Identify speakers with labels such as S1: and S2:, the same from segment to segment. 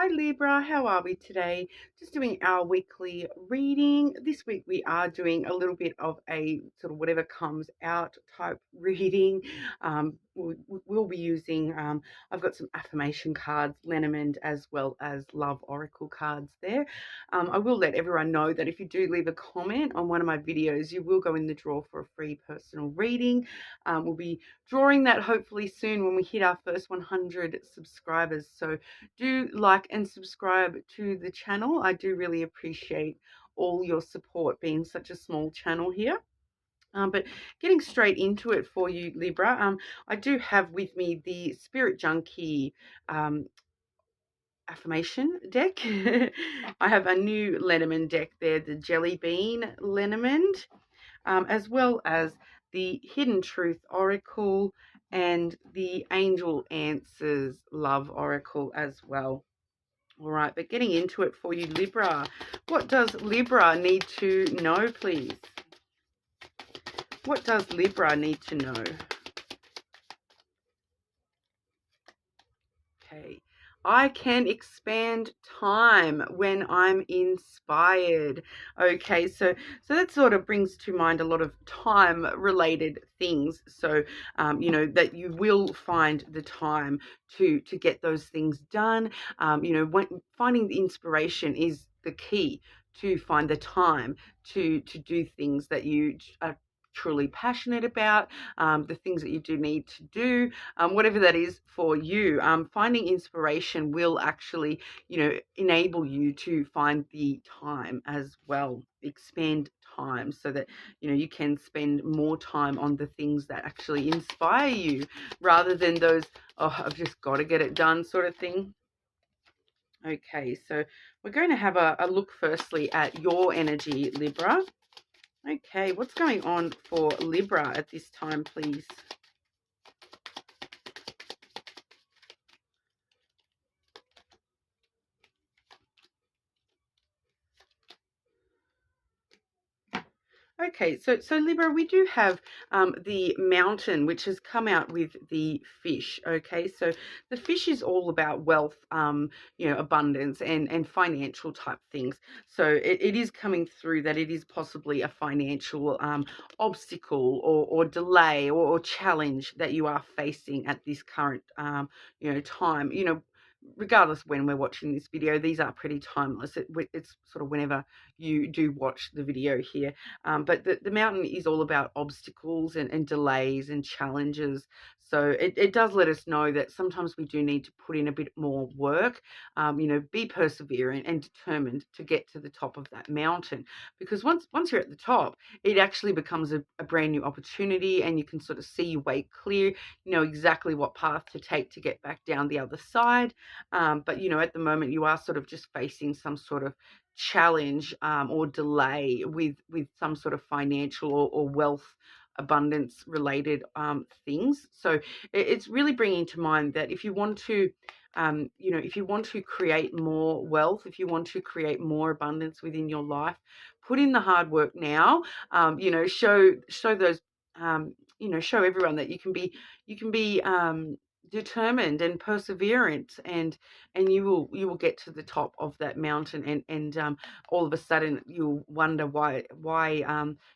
S1: Hi Libra, how are we today? Just doing our weekly reading. This week we are doing a little bit of a sort of whatever comes out type reading. We'll be using, I've got some affirmation cards, Lenormand, as well as love oracle cards there. I will let everyone know that if you do leave a comment on one of my videos, you will go in the draw for a free personal reading. We'll be drawing that hopefully soon when we hit our first 100 subscribers. So do like and subscribe to the channel. I do really appreciate all your support being such a small channel here. But getting straight into it for you, Libra, I do have with me the Spirit Junkie affirmation deck. I have a new Lenormand deck there, the Jelly Bean Lenormand, as well as the Hidden Truth Oracle and the Angel Answers Love Oracle as well. All right, but getting into it for you, Libra. What does Libra need to know, please? What does Libra need to know? Okay. I can expand time when I'm inspired. Okay, so that sort of brings to mind a lot of time related things. So that you will find the time to get those things done. When finding the inspiration is the key to find the time to do things that you are truly passionate about, the things that you do need to do, whatever that is for you. Finding inspiration will actually, enable you to find the time as well, expand time so that, you can spend more time on the things that actually inspire you rather than those, oh, I've just got to get it done sort of thing. Okay, so we're going to have a look firstly at your energy, Libra. Okay, what's going on for Libra at this time, please? Okay, so Libra, we do have the mountain, which has come out with the fish. Okay, so the fish is all about wealth, abundance and financial type things. So it is coming through that it is possibly a financial obstacle or delay or challenge that you are facing at this current time. Regardless when we're watching this video, these are pretty timeless. It's sort of whenever you do watch the video here. But the mountain is all about obstacles and delays and challenges. So it does let us know that sometimes we do need to put in a bit more work, be perseverant and determined to get to the top of that mountain. Because once you're at the top, it actually becomes a brand new opportunity and you can sort of see your way clear, you know exactly what path to take to get back down the other side. But, at the moment you are sort of just facing some sort of challenge or delay with some sort of financial or wealth abundance related things. So it's really bringing to mind that if you want to if you want to create more wealth, if you want to create more abundance within your life, put in the hard work now. Show those show everyone that you can be determined and perseverant, and you will get to the top of that mountain, and all of a sudden you'll wonder why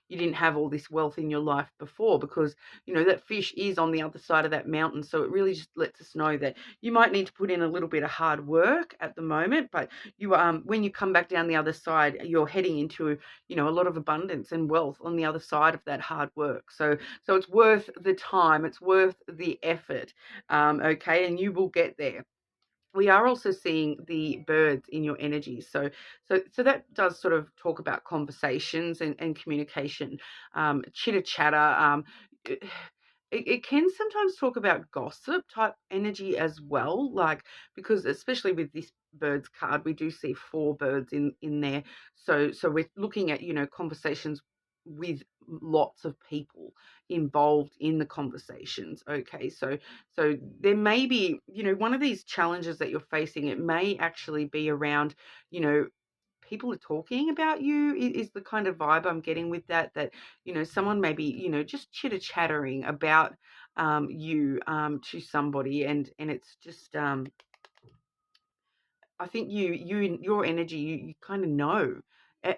S1: you didn't have all this wealth in your life before, because that fish is on the other side of that mountain. So it really just lets us know that you might need to put in a little bit of hard work at the moment, but you when you come back down the other side, you're heading into a lot of abundance and wealth on the other side of that hard work. So it's worth the time, it's worth the effort. Okay, and you will get there. We are also seeing the birds in your energy. So that does sort of talk about conversations and communication, chitter chatter. It can sometimes talk about gossip type energy as well, like, because especially with this birds card, we do see 4 birds in there. So we're looking at conversations with lots of people involved in the conversations. Okay, so there may be one of these challenges that you're facing. It may actually be around people are talking about you, is the kind of vibe I'm getting with that someone may be just chitter chattering about you to somebody, and it's just I think your energy, you kind of know,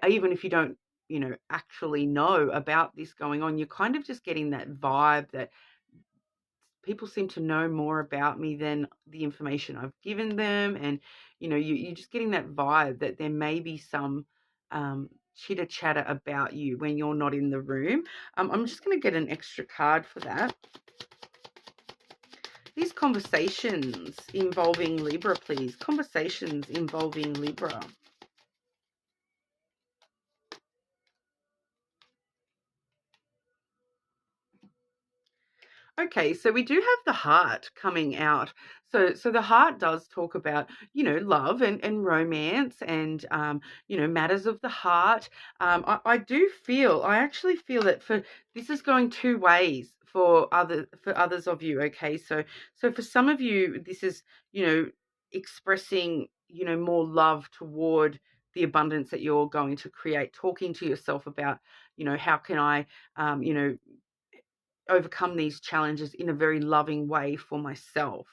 S1: even if you don't, actually know about this going on, you're kind of just getting that vibe that people seem to know more about me than the information I've given them. And, you're just getting that vibe that there may be some chitter chatter about you when you're not in the room. I'm just going to get an extra card for that. These conversations involving Libra, please. Conversations involving Libra. Okay, so we do have the heart coming out. So the heart does talk about, love and romance and, matters of the heart. I actually feel that this is going two ways for others of you. Okay, so for some of you, this is, expressing, more love toward the abundance that you're going to create, talking to yourself about, how can I, overcome these challenges in a very loving way for myself.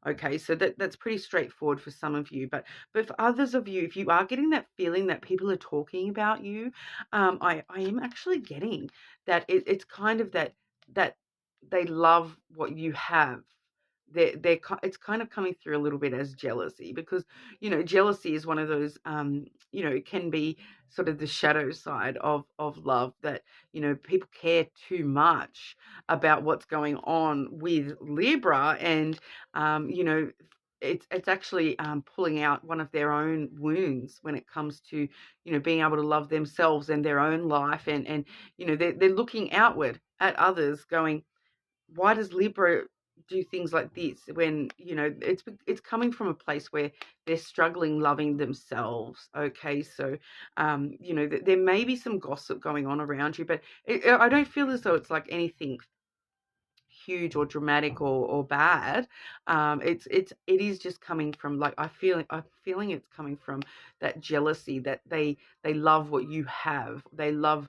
S1: Okay, so that's pretty straightforward for some of you, but for others of you, if you are getting that feeling that people are talking about you, I am actually getting that it's kind of that they love what you have. It's kind of coming through a little bit as jealousy, because jealousy is one of those, it can be sort of the shadow side of love, that people care too much about what's going on with Libra, and it's actually pulling out one of their own wounds when it comes to being able to love themselves and their own life, and they're looking outward at others, going, why does Libra do things like this, when it's coming from a place where they're struggling loving themselves. Okay, so there may be some gossip going on around you, but I don't feel as though it's like anything huge or dramatic or bad. It is just coming from, like, I'm feeling it's coming from that jealousy, that they love what you have, they love,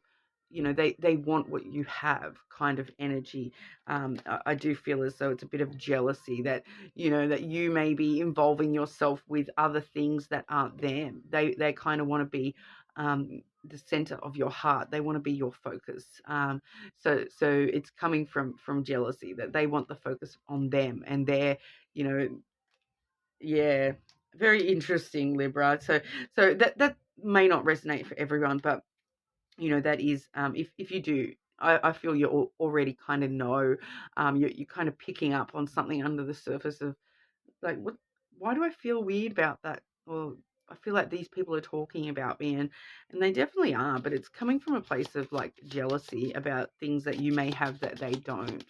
S1: they want what you have, kind of energy. I do feel as though it's a bit of jealousy, that that you may be involving yourself with other things that aren't them. They kind of want to be the center of your heart. They want to be your focus. So it's coming from jealousy, that they want the focus on them and their, you know, yeah, very interesting, Libra. So that may not resonate for everyone, but that is, if you do, I feel you already kind of know, you're kind of picking up on something under the surface of, like, what, why do I feel weird about that? Or I feel like these people are talking about me, and they definitely are, but it's coming from a place of, like, jealousy about things that you may have that they don't.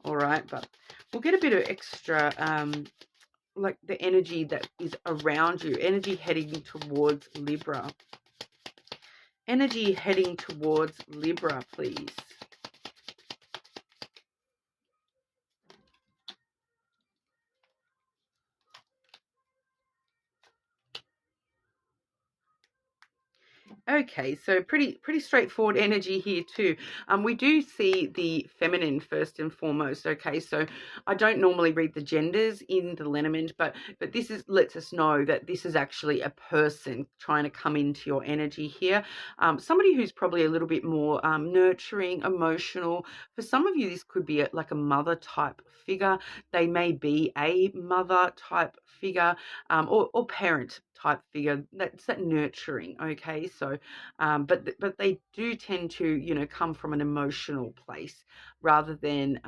S1: All right, but we'll get a bit of extra, like, the energy that is around you, energy heading towards Libra. Energy heading towards Libra, please. Okay, so pretty straightforward energy here too. We do see the feminine first and foremost. Okay, so I don't normally read the genders in the Lenormand, but this lets us know that this is actually a person trying to come into your energy here. Somebody who's probably a little bit more nurturing, emotional. For some of you, this could be like a mother type figure. They may be a mother type figure, or parent type figure. That's that nurturing. Okay, so but they do tend to come from an emotional place, rather than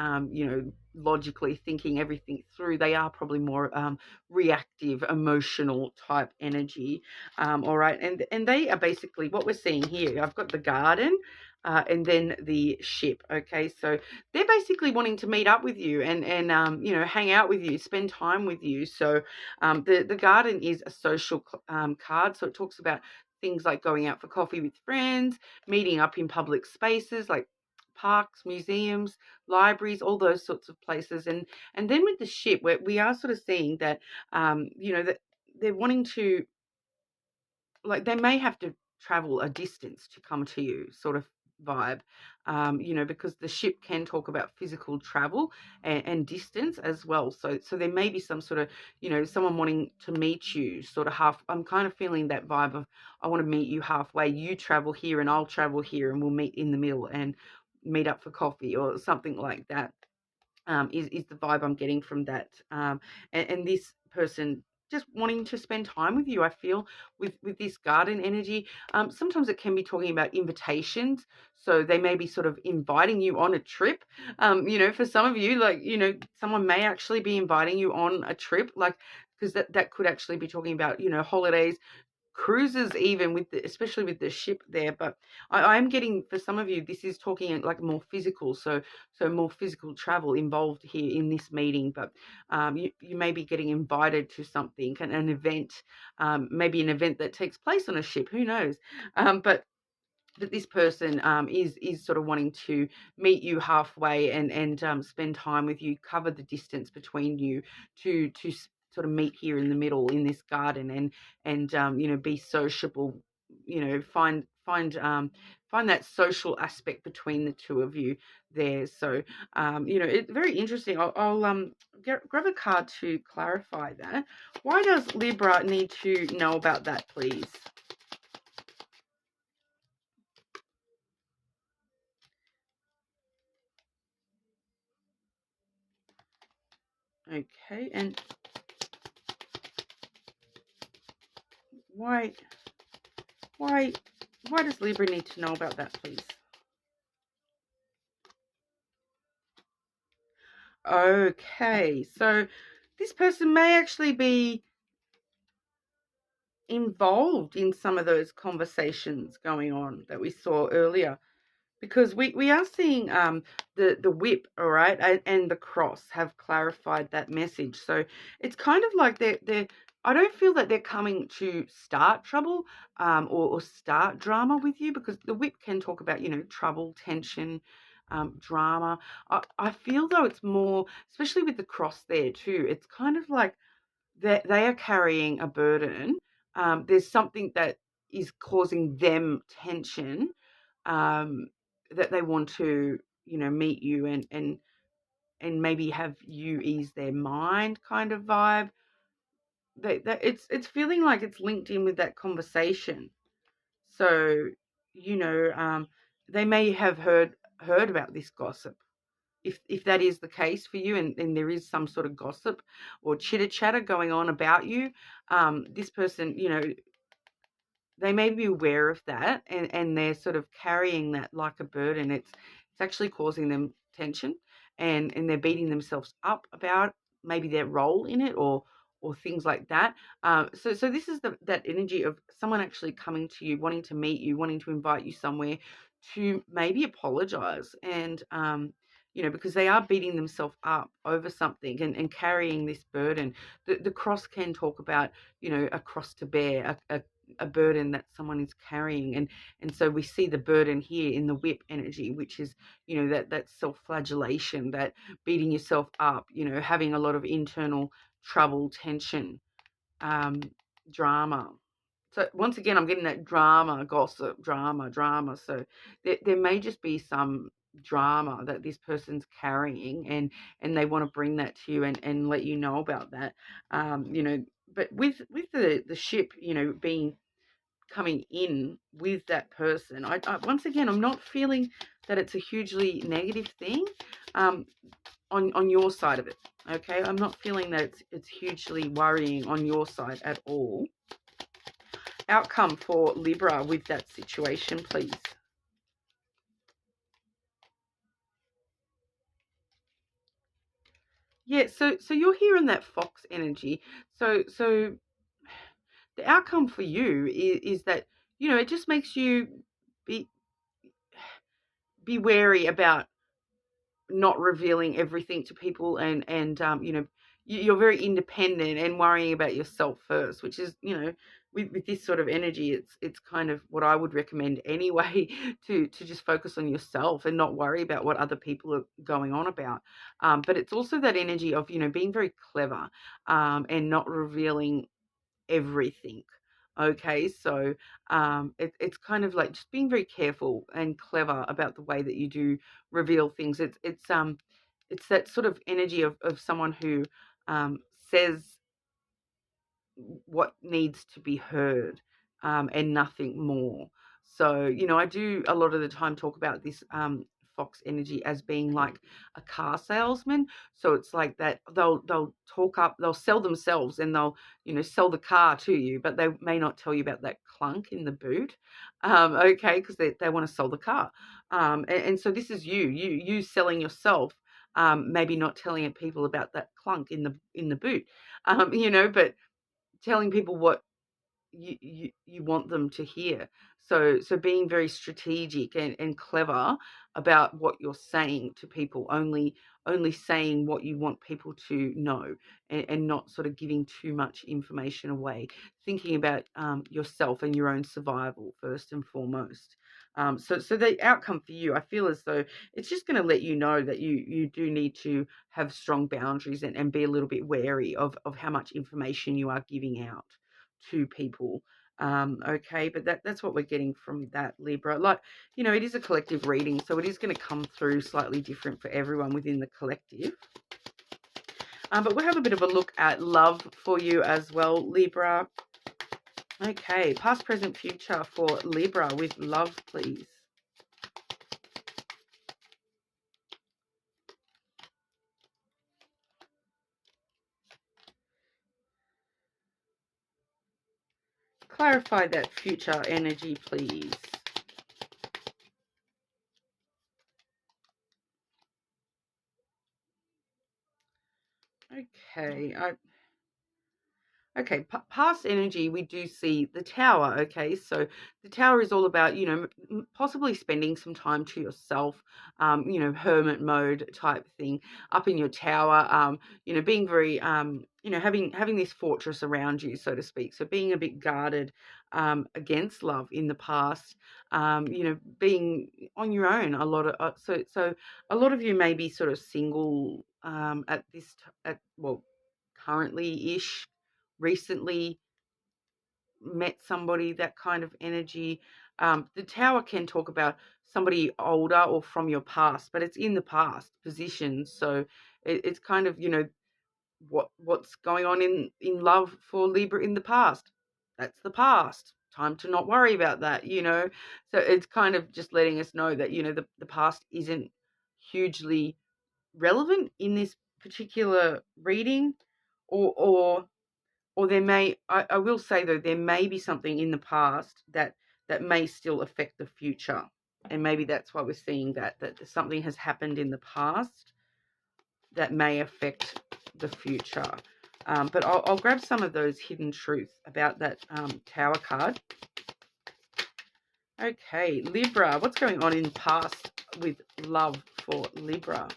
S1: logically thinking everything through. They are probably more reactive, emotional type energy. All right, and they are basically what we're seeing here. I've got the garden. And then the ship. Okay, so they're basically wanting to meet up with you and hang out with you, spend time with you. So the garden is a social card, so it talks about things like going out for coffee with friends, meeting up in public spaces like parks, museums, libraries, all those sorts of places. And then with the ship, where we are sort of seeing that that they're wanting to, like, they may have to travel a distance to come to you, sort of vibe, because the ship can talk about physical travel and distance as well. So there may be some sort of, someone wanting to meet you sort of half. I'm kind of feeling that vibe of, I want to meet you halfway. You travel here and I'll travel here and we'll meet in the middle and meet up for coffee or something like that. Is the vibe I'm getting from that. And this person just wanting to spend time with you, I feel, with this garden energy. Sometimes it can be talking about invitations. So they may be sort of inviting you on a trip. For some of you, like, someone may actually be inviting you on a trip, like, because that could actually be talking about, holidays, cruises, even with especially with the ship there. But I am getting, for some of you, this is talking like more physical, so more physical travel involved here in this meeting. But you may be getting invited to something, an event, maybe an event that takes place on a ship, who knows. But that this person is sort of wanting to meet you halfway and spend time with you, cover the distance between you to sort of meet here in the middle in this garden and be sociable, find that social aspect between the two of you there. So it's very interesting. I'll grab a card to clarify that. Why does Libra need to know about that, please? Okay, and why why why does Libra need to know about that, please? Okay, so this person may actually be involved in some of those conversations going on that we saw earlier, because we are seeing the whip, all right, and the cross have clarified that message. So it's kind of like they're I don't feel that they're coming to start trouble, or start drama with you, because the whip can talk about, trouble, tension, drama. I feel though it's more, especially with the cross there too, it's kind of like they are carrying a burden. There's something that is causing them tension, um, that they want to, meet you and maybe have you ease their mind, kind of vibe. That it's feeling like it's linked in with that conversation. So, you know, um, they may have heard about this gossip. If that is the case for you, and there is some sort of gossip or chitter chatter going on about you, this person, they may be aware of that, and they're sort of carrying that like a burden. It's actually causing them tension, and they're beating themselves up about maybe their role in it, or things like that. So this is that energy of someone actually coming to you, wanting to meet you, wanting to invite you somewhere to maybe apologize, and because they are beating themselves up over something and carrying this burden. The cross can talk about, a cross to bear, a burden that someone is carrying, and so we see the burden here in the whip energy, which is, that self-flagellation, that beating yourself up, having a lot of internal trouble, tension, um drama. So once again, I'm getting that drama, gossip, drama. So there may just be some drama that this person's carrying, and they want to bring that to you and let you know about that. But with the ship, being coming in with that person, I once again, I'm not feeling that it's a hugely negative thing, um, on your side of it. Okay, I'm not feeling that it's hugely worrying on your side at all. Outcome for Libra with that situation, please. Yeah, so you're hearing that fox energy. So the outcome for you is that, it just makes you be be wary about not revealing everything to people, and you're very independent and worrying about yourself first, which is, with this sort of energy, it's kind of what I would recommend anyway, to just focus on yourself and not worry about what other people are going on about. But it's also that energy of, being very clever, and not revealing everything. Okay, so it's kind of like just being very careful and clever about the way that you do reveal things. It's that sort of energy of someone who says what needs to be heard, and nothing more. So, I do a lot of the time talk about this fox energy as being like a car salesman. So it's like that they'll talk up, they'll sell themselves, and they'll sell the car to you, but they may not tell you about that clunk in the boot. Okay, because they want to sell the car. And so this is you selling yourself. Maybe not telling people about that clunk in the boot. But telling people what you want them to hear. So being very strategic and clever about what you're saying to people, only saying what you want people to know, and not sort of giving too much information away, thinking about yourself and your own survival first and foremost. So the outcome for you, I feel as though it's just going to let you know that you do need to have strong boundaries, and be a little bit wary of how much information you are giving out to people. Okay, but that's what we're getting from that, Libra. Like, it is a collective reading, so it is going to come through slightly different for everyone within the collective. But we'll have a bit of a look at love for you as well, Libra. Okay, past, present, future for Libra with love, please. Clarify that future energy, please. Okay, okay, past energy, we do see the tower. Okay, so the tower is all about, possibly spending some time to yourself, hermit mode type thing, up in your tower, being very, having this fortress around you, so to speak. So being a bit guarded against love in the past, being on your own a lot of, so a lot of you may be sort of single at currently ish, recently met somebody, that kind of energy. The tower can talk about somebody older or from your past, but it's in the past position. So it's kind of, what's going on in love for Libra in the past. That's the past. Time to not worry about that. So it's kind of just letting us know that, the past isn't hugely relevant in this particular reading, or there may, I will say though, there may be something in the past that may still affect the future, and maybe that's why we're seeing that something has happened in the past that may affect the future. But I'll grab some of those hidden truths about that Tower card. Okay, Libra, what's going on in the past with love for Libra?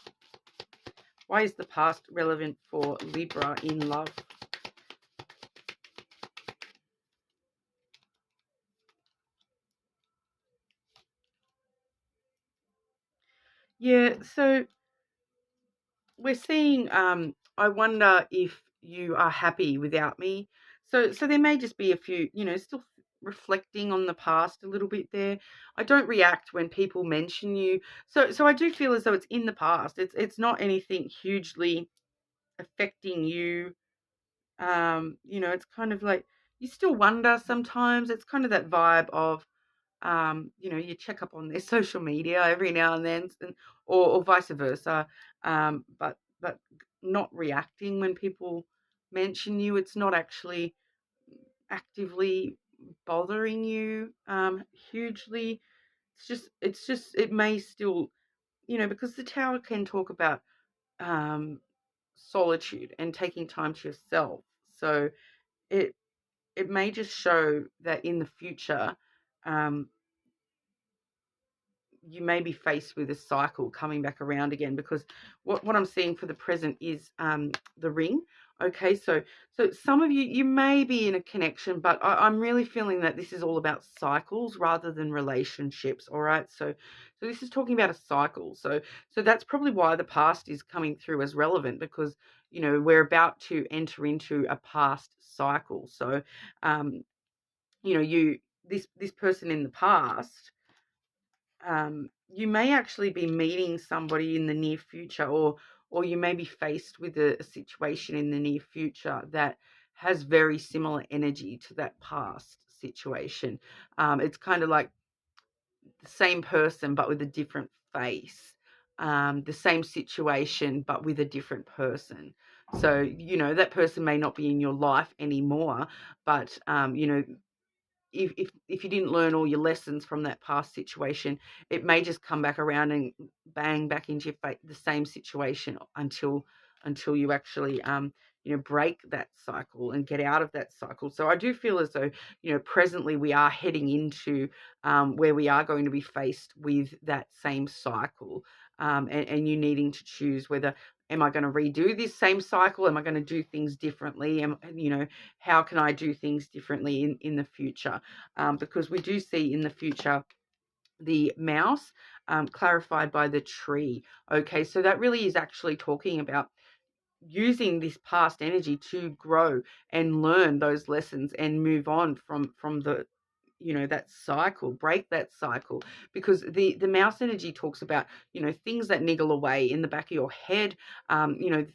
S1: Why is the past relevant for Libra in love? Yeah, so we're seeing, I wonder if you are happy without me. So there may just be a few, still reflecting on the past a little bit there. I don't react when people mention you. So I do feel as though it's in the past. It's not anything hugely affecting you. It's kind of like you still wonder sometimes. It's kind of that vibe of, you check up on their social media every now and then, or vice versa. But not reacting when people mention you. It's not actually actively bothering you hugely. It's just it may still, because the tower can talk about um, solitude and taking time to yourself. So it it may just show that in the future, um, you may be faced with a cycle coming back around again, because what I'm seeing for the present is the ring. Okay, so some of you may be in a connection, but I'm really feeling that this is all about cycles rather than relationships. All right, so this is talking about a cycle. So that's probably why the past is coming through as relevant, because we're about to enter into a past cycle. So this person in the past, you may actually be meeting somebody in the near future, or you may be faced with a situation in the near future that has very similar energy to that past situation. It's kind of like the same person but with a different face, the same situation but with a different person. So, that person may not be in your life anymore, but, if you didn't learn all your lessons from that past situation, it may just come back around and bang back into the same situation until you actually break that cycle and get out of that cycle. So I do feel as though presently we are heading into where we are going to be faced with that same cycle, and you needing to choose whether, am I going to redo this same cycle? Am I going to do things differently? How can I do things differently in the future? Because we do see in the future the mouse clarified by the tree. Okay, so that really is actually talking about using this past energy to grow and learn those lessons and move on from the that cycle, break that cycle, because the mouse energy talks about things that niggle away in the back of your head,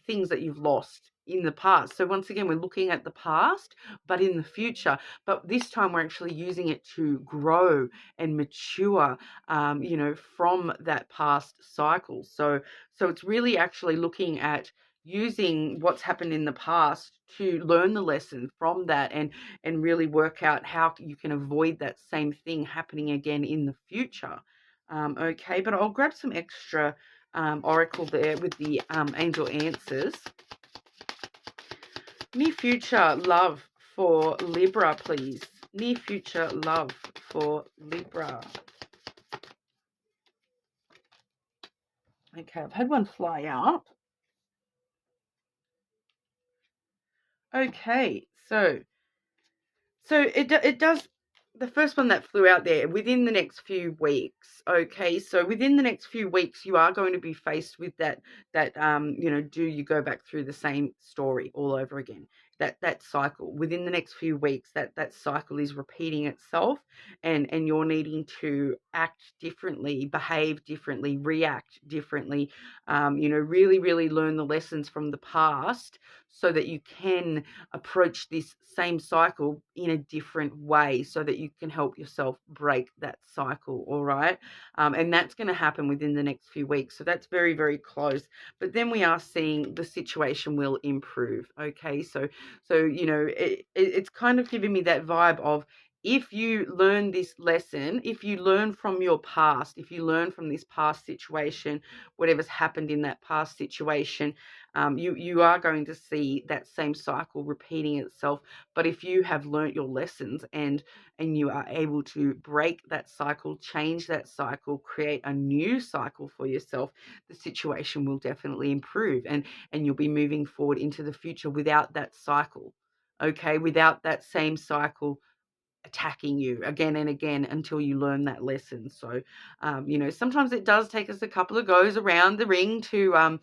S1: things that you've lost in the past. So once again, we're looking at the past but in the future, but this time we're actually using it to grow and mature, from that past cycle. So it's really actually looking at using what's happened in the past to learn the lesson from that, and really work out how you can avoid that same thing happening again in the future. Okay, but I'll grab some extra oracle there with the angel answers. Near future love for Libra, please. Near future love for Libra. Okay, I've had one fly out. Okay, so it does. The first one that flew out there, within the next few weeks. Okay, so within the next few weeks, you are going to be faced with that. Do you go back through the same story all over again? That cycle within the next few weeks. That cycle is repeating itself, and you're needing to act differently, behave differently, react differently. Really, really learn the lessons from the past so that you can approach this same cycle in a different way, so that you can help yourself break that cycle. All right. And that's going to happen within the next few weeks. So that's very, very close. But then we are seeing the situation will improve. Okay. So it's kind of giving me that vibe of, if you learn this lesson, if you learn from your past, if you learn from this past situation, whatever's happened in that past situation, you are going to see that same cycle repeating itself. But if you have learnt your lessons, and you are able to break that cycle, change that cycle, create a new cycle for yourself, the situation will definitely improve, and you'll be moving forward into the future without that cycle. Okay, without that same cycle attacking you again and again until you learn that lesson. So, sometimes it does take us a couple of goes around the ring to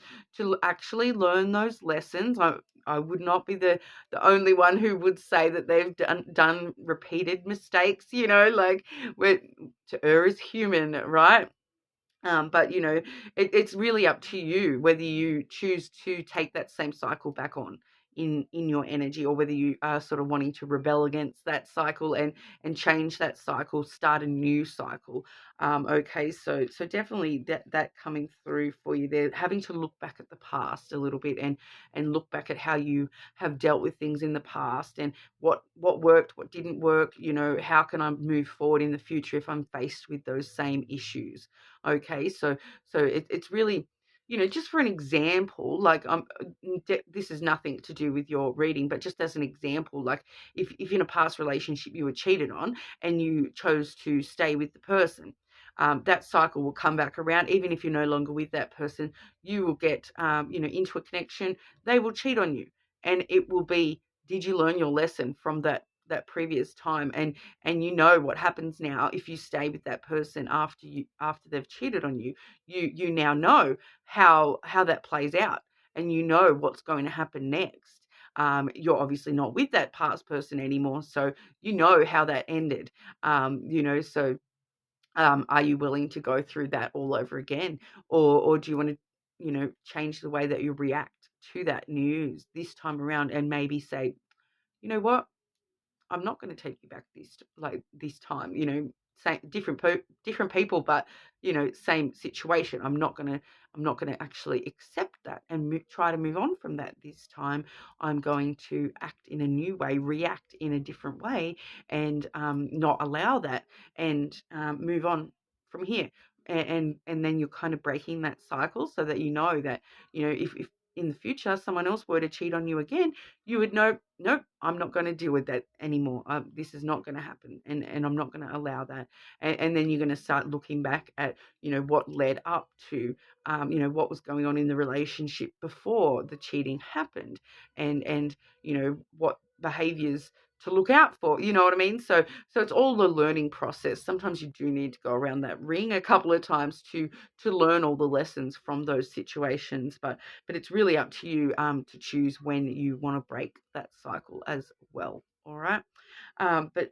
S1: actually learn those lessons. I would not be the only one who would say that they've done repeated mistakes. Like, to err is human, right? But it's really up to you whether you choose to take that same cycle back on in your energy, or whether you are sort of wanting to rebel against that cycle and change that cycle, start a new cycle. Okay, so definitely that coming through for you there, having to look back at the past a little bit, and look back at how you have dealt with things in the past, and what worked, what didn't work. How can I move forward in the future if I'm faced with those same issues? Okay, so it's really, just for an example, like, this is nothing to do with your reading, but just as an example, like, if in a past relationship you were cheated on and you chose to stay with the person, that cycle will come back around. Even if you're no longer with that person, you will get into a connection, they will cheat on you, and it will be, did you learn your lesson from that previous time? And what happens now if you stay with that person after they've cheated on you. You now know how that plays out, and what's going to happen next. You're obviously not with that past person anymore, so you know how that ended. So are you willing to go through that all over again, or do you want to, change the way that you react to that news this time around, and maybe say, you know what, I'm not going to take you back this time. Same different people, but same situation. I'm not going to actually accept that and try to move on from that this time. I'm going to act in a new way, react in a different way, and not allow that, and move on from here. And then you're kind of breaking that cycle, so that that if in the future someone else were to cheat on you again, you would know, nope, I'm not going to deal with that anymore. This is not going to happen, and I'm not going to allow that. And then you're going to start looking back at, what led up to, what was going on in the relationship before the cheating happened, and what behaviors to look out for. You know what I mean? So it's all the learning process. Sometimes you do need to go around that ring a couple of times to learn all the lessons from those situations, but it's really up to you to choose when you want to break that cycle as well. All right. But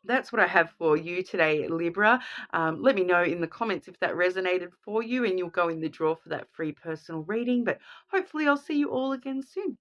S1: that's what I have for you today, Libra. Let me know in the comments if that resonated for you, and you'll go in the draw for that free personal reading. But hopefully I'll see you all again soon.